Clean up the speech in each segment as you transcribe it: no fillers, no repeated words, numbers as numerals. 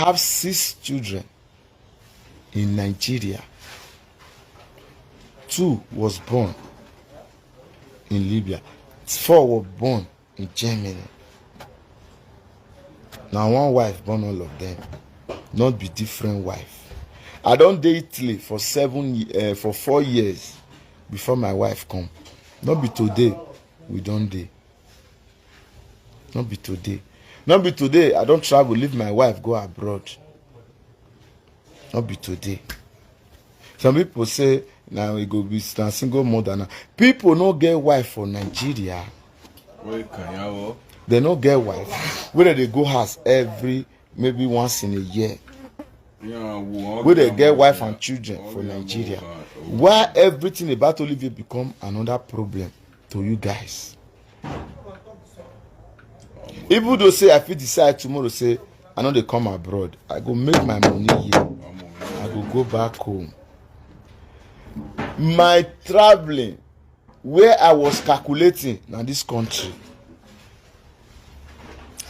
have 6 children in Nigeria. 2 was born in Libya. 4 were born in Germany. Now one wife born all of them. Not be different wife. I don't date Italy for 4 years before my wife come. Not be today we don't date. Not be today. Not be today I don't travel, leave my wife, go abroad. Not be today. Some people say now we go be single mother now. People no get wife for Nigeria. They no get wife. Whether they go house maybe once in a year. Where they get wife and children for Nigeria. Why everything about Olivie become another problem to you guys? Even though say I fit decide tomorrow say I know they come abroad, I go make my money here. I go back home. My traveling where I was calculating now this country.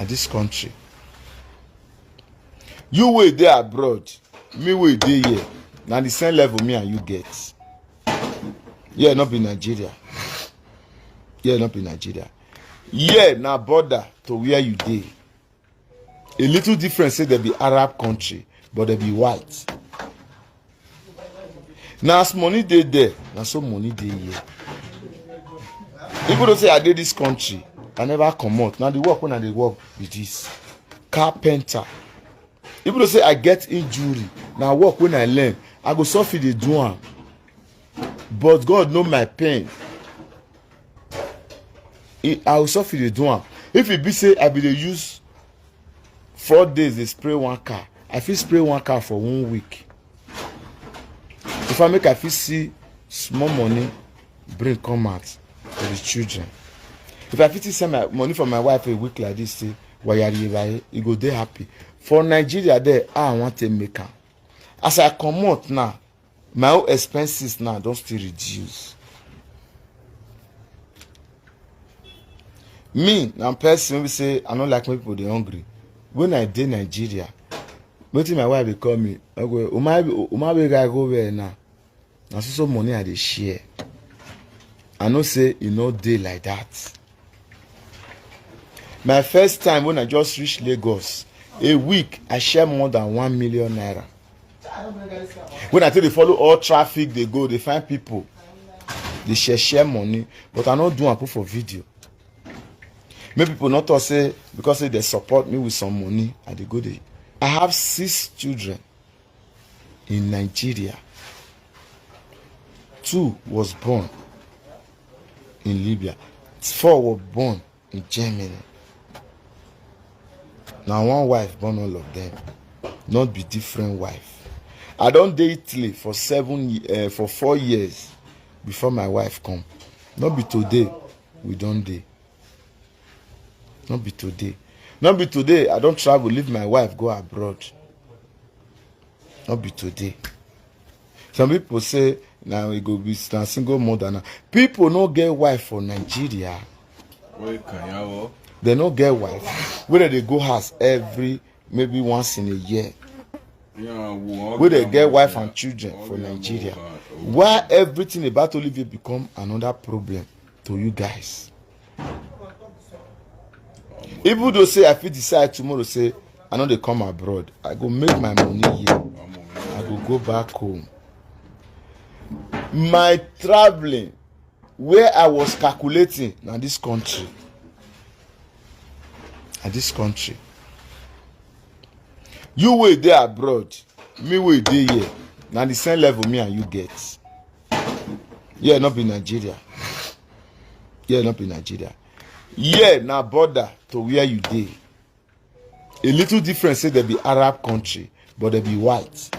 At this country. You wait there abroad, me wait there here. Now the same level me and you get. Yeah, not be Nigeria. Yeah, not be Nigeria. Yeah, now border to where you dey. A little difference say they be Arab country, but they be white. Now as money dey there, now so money dey here. People don't say I did this country, I never come out. Now the work when I dey work with this carpenter. People don't say I get injury. Now work when I learn, I go suffer the do am. But God know my pain. I will suffer the do am. If it be say I be dey use 4 days they spray one car, I fit spray one car for 1 week. If I make I fit see small money bring come out for the children. If I fit send my money for my wife a week like this, say wayari you go dey happy. For Nigeria there, I want to make am. As I come out now, my own expenses now don't still reduce. Me, now person we say I don't like when people they hungry. When I dey Nigeria, wetin my wife dey call me, I go, Umabe guy go where now? Na so money I dey share. I know say e no dey like that. My first time when I just reach Lagos, a week I share more than 1 million naira. When I tell they follow all traffic, they go, they find people, they share money, but I not do am put for video. Maybe people not to say because they support me with some money and they go there. I have 6 children in Nigeria. 2 was born in Libya. 4 were born in Germany. Now one wife born all of them. Not be different wife. I don't date Italy for 4 years before my wife come. Not be today we don't date. Not be today. Not be today I don't travel, leave my wife, go abroad. Not be today. Some people say now we go be single mother now. People no get wife for Nigeria. They no get wife. Whether they go house maybe once in a year. Where they get wife and children for Nigeria. Why everything about Olivie become another problem to you guys? Even though say I fit decide tomorrow say I know they come abroad, I go make my money here. I go back home. My traveling where I was calculating now this country. At this country. You wait there abroad, me wait there here. Now the same level me and you get. Yeah, not be Nigeria. Yeah, not be Nigeria. Yeah, now border to where you dey. A little difference say they be Arab country, but they be white.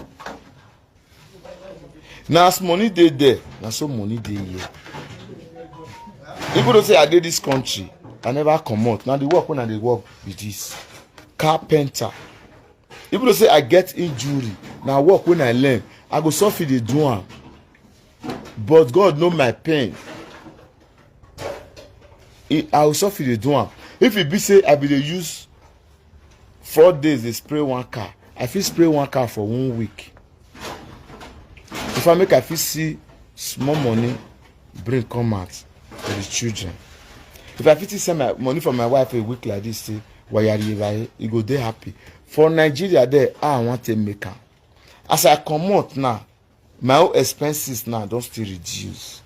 Now as money dey there, now so money dey here. People don't say I did this country, I never come out. Now the work when I dey work with this carpenter. People don't say I get injury. Now work when I learn, I go suffer the do am. But God know my pain. I will suffer the do am. If it be say I be dey use 4 days they spray one car, I fit spray one car for 1 week. If I make I fit see small money bring come out for the children. If I fit send my money for my wife a week like this, say wayari, you go dey happy. For Nigeria there, I want to make am. As I come out now, my own expenses now don't still reduce.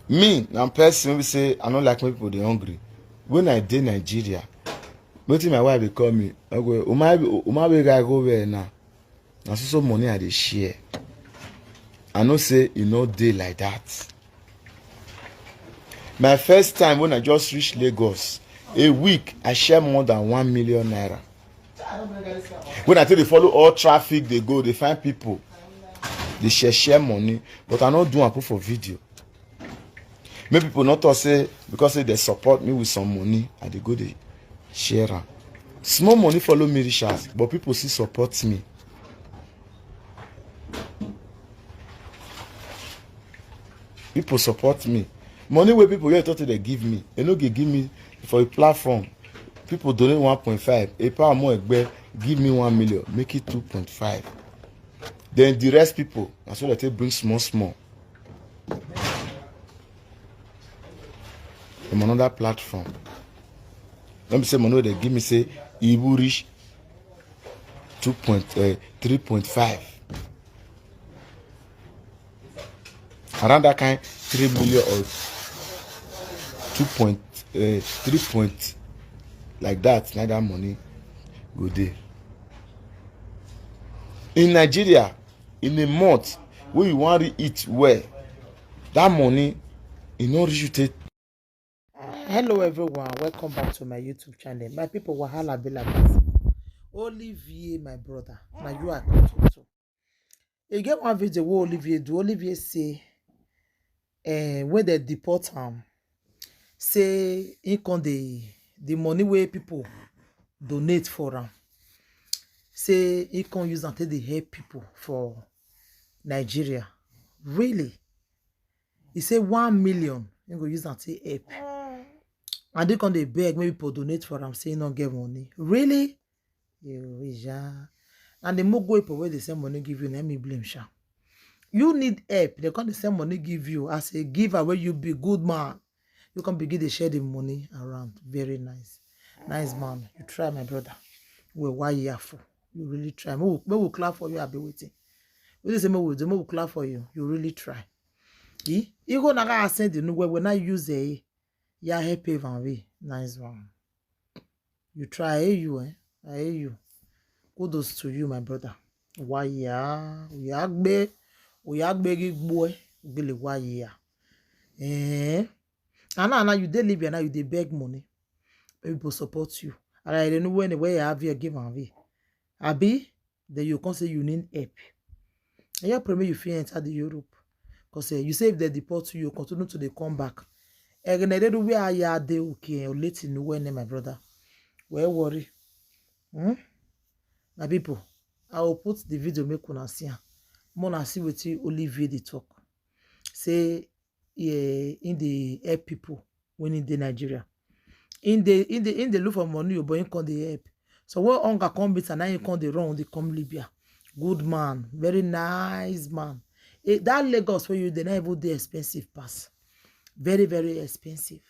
Me, now person we say I don't like when people they hungry. When I dey Nigeria, wetin my wife dey call me, I go, Umabe guy go where now? Na so money I dey share. I know say e no dey like that. My first time when I just reach Lagos, a week I share more than 1 million naira. When I tell they follow all traffic, they go, they find people, they share money, but I not do am put for video. Make people not talk say because say they support me with some money, and they go they share am. Small money follow me reach house, but people still support me. People support me. Money where people here thought they give me, they no give me for a platform. People donate 1.5, a power more give me 1 million, make it 2.5. Then the rest people, that's what they bring small. From another platform. Let me say money they give me say he will reach 3.5. Around that kind 3 million or 2.3 point like that, now that money go there. In Nigeria, in a month, when you want to eat well, that money is not reach you take. Hello everyone, welcome back to my YouTube channel. My people, wahala be like this. Olivie, my brother, now you are come to. You get one video where Olivie do. Olivie say, when they deport him, say he can the money where people donate for him. Say he can use until they help people for Nigeria. Really? He say 1 million. He go use until help. And they can they beg maybe people donate for them, say not get money. Really? Yeah. And the more go people where they send money give you, let me blame Sha. You need help. They can't send money give you as a giver where you be good man. You can begin to share the money around. Very nice. Nice man. You try, my brother. Well, why you are for? You really try. Me will clap for you. I'll be waiting. We say me will clap for you. You really try. You go na send the new when I use a yeah help even nice one. You try I hear you. Kudos to you, my brother. Why ya? We agbe boy. Gile why ya? And now you dey live now you dey beg money. People support you. And I don't know when you have your give and way. Abi, then you can say you need help. And you pray you feel enter the Europe. Because you say if they deport you, you continue to they come back. And they do where you dey okay or let you know when my brother. Well worry. My people, I will put the video make una see. Mona see what Olivie dey talk. Say in the help people when in the Nigeria. In the look for money, you boy can the help. So when hunger come beat and now you come the run, they come Libya. Good man, very nice man. That Lagos where you the not even the expensive pass. Very, very expensive.